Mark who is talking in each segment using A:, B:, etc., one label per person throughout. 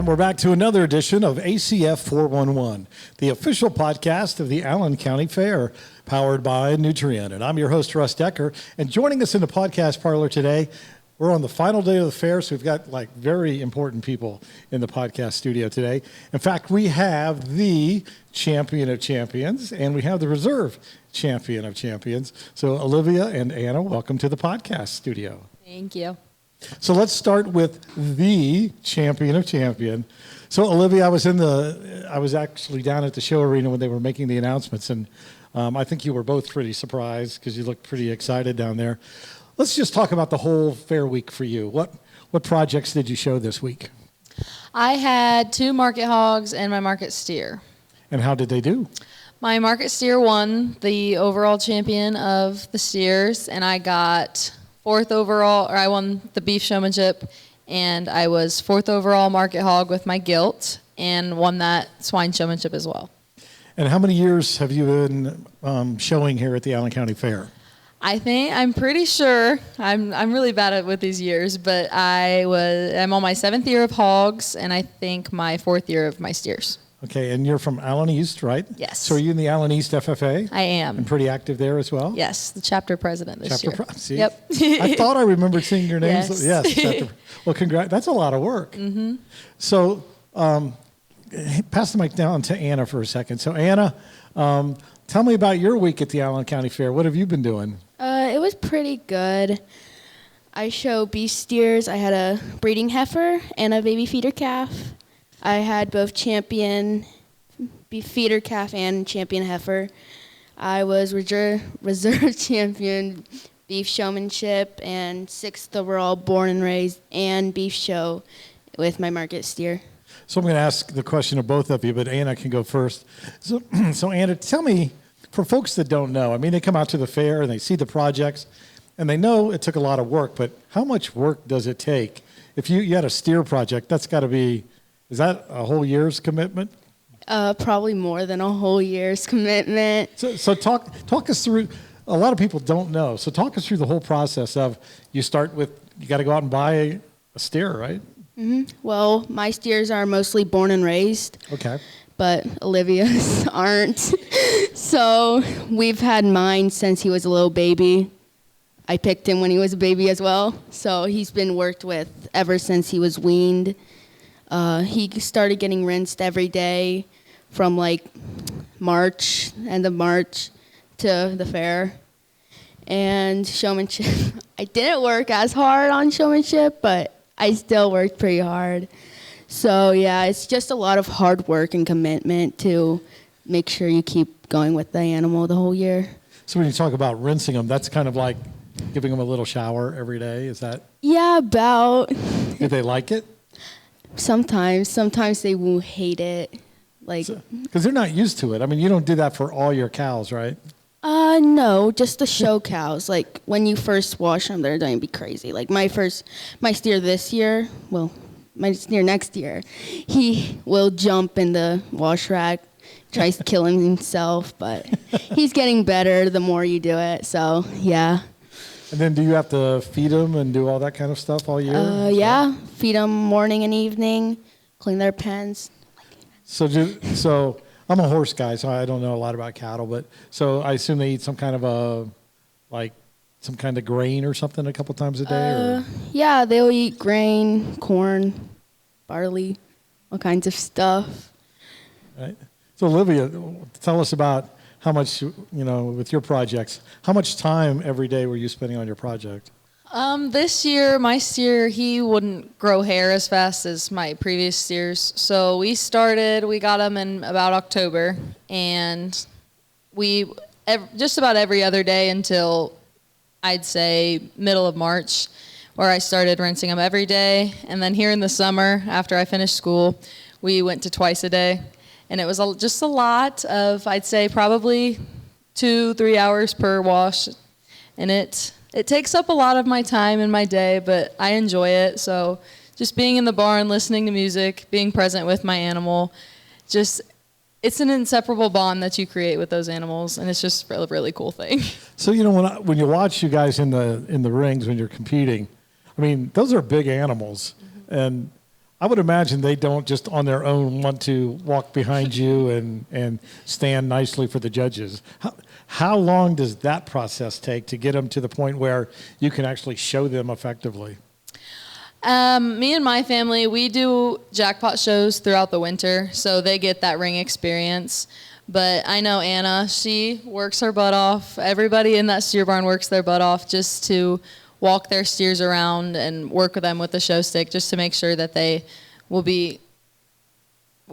A: we're back to another edition of ACF411, the official podcast of the Allen County Fair, powered by Nutrien. And I'm your host, Russ Decker. And joining us in the podcast parlor today, we're on the final day of the fair, so we've got very important people in the podcast studio today. In fact, we have the champion of champions, and we have the reserve champion of champions. So Olivia and Anna, welcome to the podcast studio.
B: Thank you.
A: So let's start with the champion of champion. So Olivia, I was actually down at the show arena when they were making the announcements, and I think you were both pretty surprised because you looked pretty excited down there. Let's just talk about the whole fair week for you. What projects did you show this week?
B: I had 2 market hogs and my market steer.
A: And how did they do?
B: My market steer won the overall champion of the steers, and I got 4th overall, or I won the beef showmanship, and I was 4th overall market hog with my gilt, and won that swine showmanship as well.
A: And how many years have you been showing here at the Allen County Fair?
B: I'm pretty sure, I'm really bad with these years, but I'm on my 7th year of hogs, and I think my 4th year of my steers.
A: Okay, and you're from Allen East, right?
B: Yes.
A: So are you in the Allen East FFA?
B: I am.
A: And pretty active there as well?
B: Yes, the chapter president this year.
A: See?
B: Yep.
A: I thought I remembered seeing your names.
B: Yes.
A: Well, congrats. That's a lot of work.
B: Mm-hmm.
A: So pass the mic down to Anna for a second. So Anna, tell me about your week at the Allen County Fair. What have you been doing?
C: It was pretty good. I show beef steers. I had a breeding heifer and a baby feeder calf. I had both champion beef feeder calf and champion heifer. I was reserve champion beef showmanship and 6th overall born and raised and beef show with my market steer.
A: So I'm going to ask the question of both of you, but Anna can go first. So Anna, tell me, for folks that don't know, I mean, they come out to the fair and they see the projects and they know it took a lot of work, but how much work does it take? If you had a steer project, that's got to be, is that a whole year's commitment?
C: Probably more than a whole year's commitment.
A: So talk us through, a lot of people don't know, so talk us through the whole process of, you start with, you got to go out and buy a steer, right?
C: Mm-hmm. Well, my steers are mostly born and raised.
A: Okay.
C: But Olivia's aren't. So we've had mine since he was a little baby. I picked him when he was a baby as well. So he's been worked with ever since he was weaned. He started getting rinsed every day from March, end of March, to the fair. And showmanship, I didn't work as hard on showmanship, but I still worked pretty hard. So yeah, it's just a lot of hard work and commitment to make sure you keep going with the animal the whole year.
A: So when you talk about rinsing them, that's kind of like giving them a little shower every day, is that?
C: Yeah, about.
A: Did they like it?
C: Sometimes they will hate it.
A: Because they're not used to it. I mean, you don't do that for all your cows, right?
C: No, just the show cows. When you first wash them, they're going to be crazy. My steer this year, my steer next year, he will jump in the wash rack, tries to kill himself, but he's getting better the more you do it, so yeah.
A: And then do you have to feed them and do all that kind of stuff all year?
C: Yeah, feed them morning and evening, clean their pens.
A: So I'm a horse guy, so I don't know a lot about cattle, but so I assume they eat some kind of some kind of grain or something a couple times a day? Or?
C: Yeah, they'll eat grain, corn, barley, all kinds of stuff.
A: Right. So Olivia, tell us about how much, with your projects, how much time every day were you spending on your project?
B: This year, my steer, he wouldn't grow hair as fast as my previous steers. So we got him in about October, and just about every other day until I'd say middle of March, where I started rinsing them every day. And then here in the summer, after I finished school, we went to twice a day. And it was just a lot of, I'd say, probably 2-3 hours per wash. And it takes up a lot of my time in my day, but I enjoy it. So just being in the barn, listening to music, being present with my animal, it's an inseparable bond that you create with those animals, and it's just a really cool thing.
A: So, when you watch you guys in the rings when you're competing, I mean, those are big animals. Mm-hmm. And I would imagine they don't just on their own want to walk behind you and stand nicely for the judges. How long does that process take to get them to the point where you can actually show them effectively?
B: Me and my family, we do jackpot shows throughout the winter, so they get that ring experience. But I know Anna, she works her butt off. Everybody in that steer barn works their butt off just to walk their steers around and work with them with the show stick just to make sure that they will be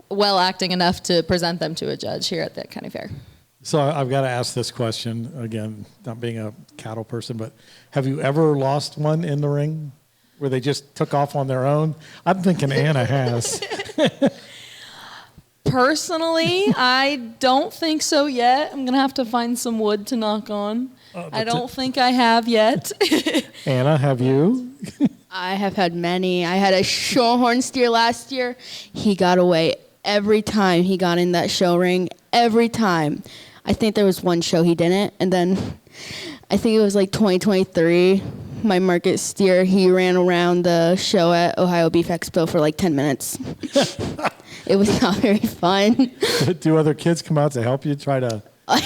B: well acting enough to present them to a judge here at the county fair.
A: So I've got to ask this question, again, not being a cattle person, but have you ever lost one in the ring where they just took off on their own? I'm thinking Anna has.
B: Personally, I don't think so yet. I'm going to have to find some wood to knock on. I don't think I have yet.
A: Anna, have you?
C: I have had many. I had a shorthorn steer last year. He got away every time he got in that show ring. Every time. I think there was one show he didn't. And then I think it was like 2023. My market steer, he ran around the show at Ohio Beef Expo for like 10 minutes. It was not very fun.
A: Do other kids come out to help you try to?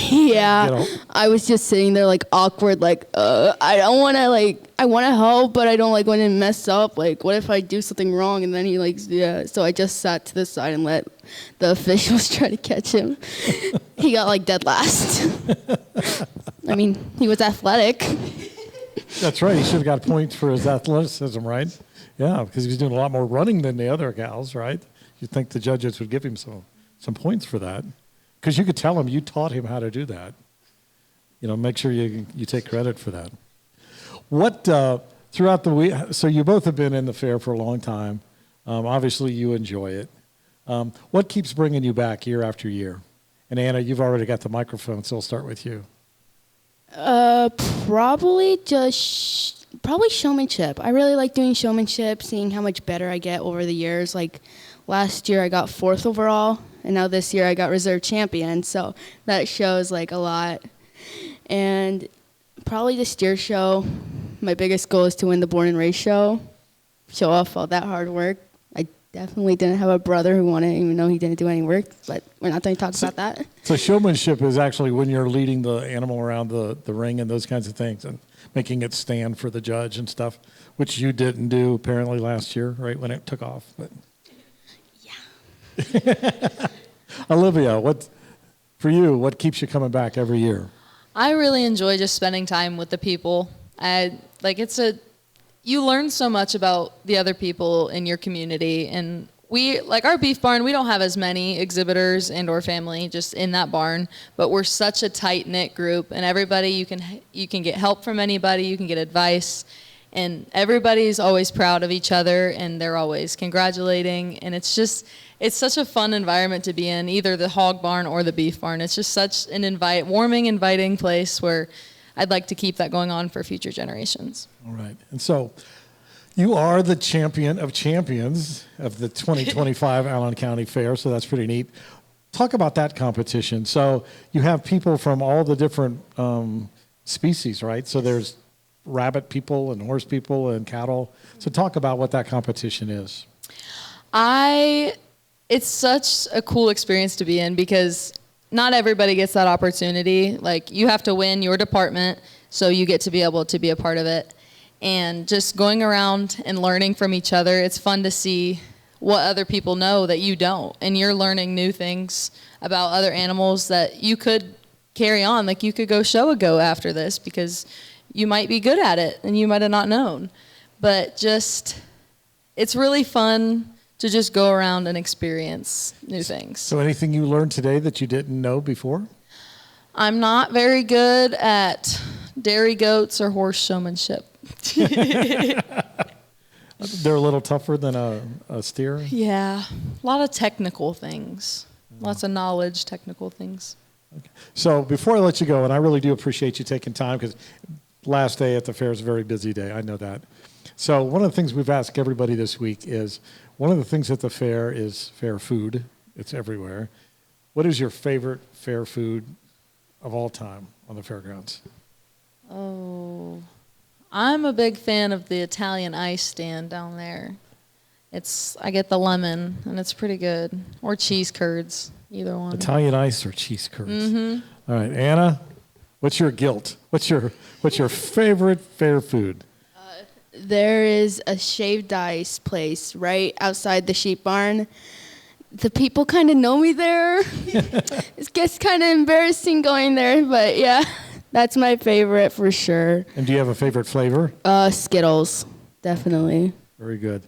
C: Yeah. I was just sitting there like awkward, like, I don't want to I want to help, but I don't want to mess up. Like, what if I do something wrong? And then he yeah. So I just sat to the side and let the officials try to catch him. He got dead last. I mean, he was athletic.
A: That's right. He should have got points for his athleticism, right? Yeah, because he was doing a lot more running than the other gals, right? You'd think the judges would give him some points for that. Because you could tell him you taught him how to do that. Make sure you take credit for that. What, throughout the week, so you both have been in the fair for a long time. Obviously, you enjoy it. What keeps bringing you back year after year? And Anna, you've already got the microphone, so I'll start with you.
C: Probably showmanship. I really like doing showmanship, seeing how much better I get over the years. Like last year I got 4th overall, and now this year I got reserve champion, so that shows a lot. And probably the steer show, my biggest goal is to win the born and raised show, show off all that hard work. I definitely didn't have a brother who won it, even though he didn't do any work, but we're not going to talk about that.
A: So showmanship is actually when you're leading the animal around the ring and those kinds of things and making it stand for the judge and stuff, which you didn't do apparently last year, right, when it took off. But yeah. Olivia, what keeps you coming back every year?
B: I really enjoy just spending time with the people. You learn so much about the other people in your community, and we, our beef barn, we don't have as many exhibitors and or family just in that barn, but we're such a tight-knit group, and everybody, you can get help from anybody, you can get advice, and everybody's always proud of each other, and they're always congratulating, and it's such a fun environment to be in, either the hog barn or the beef barn. It's just such an warming, inviting place where I'd like to keep that going on for future generations.
A: All right. And so you are the champion of champions of the 2025 Allen County Fair, so that's pretty neat. Talk about that competition. So you have people from all the different species, right? So there's rabbit people and horse people and cattle. So talk about what that competition is.
B: It's such a cool experience to be in because not everybody gets that opportunity. You have to win your department, so you get to be able to be a part of it. And just going around and learning from each other, it's fun to see what other people know that you don't. And you're learning new things about other animals that you could carry on. You could go show a go after this because you might be good at it and you might have not known. But it's really fun to just go around and experience new things.
A: So anything you learned today that you didn't know before?
B: I'm not very good at dairy goats or horse showmanship.
A: They're a little tougher than a steer?
B: Yeah, a lot of technical things. Lots of knowledge, technical things.
A: Okay. So before I let you go, and I really do appreciate you taking time because last day at the fair is a very busy day. I know that. So one of the things we've asked everybody this week is, one of the things at the fair is fair food. It's everywhere. What is your favorite fair food of all time on the fairgrounds?
B: Oh, I'm a big fan of the Italian ice stand down there. I get the lemon, and it's pretty good. Or cheese curds, either one.
A: Italian ice or cheese curds. All right, Anna, what's your guilt? What's your favorite fair food?
C: There is a shaved ice place right outside the sheep barn. The people kind of know me there. It gets kind of embarrassing going there, but yeah, that's my favorite for sure.
A: And do you have a favorite flavor?
C: Skittles, definitely.
A: Very good.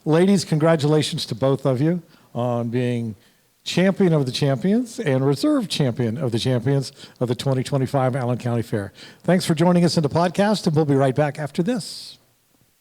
A: Ladies, congratulations to both of you on being champion of the champions and reserve champion of the champions of the 2025 Allen County Fair. Thanks for joining us in the podcast, and we'll be right back after this.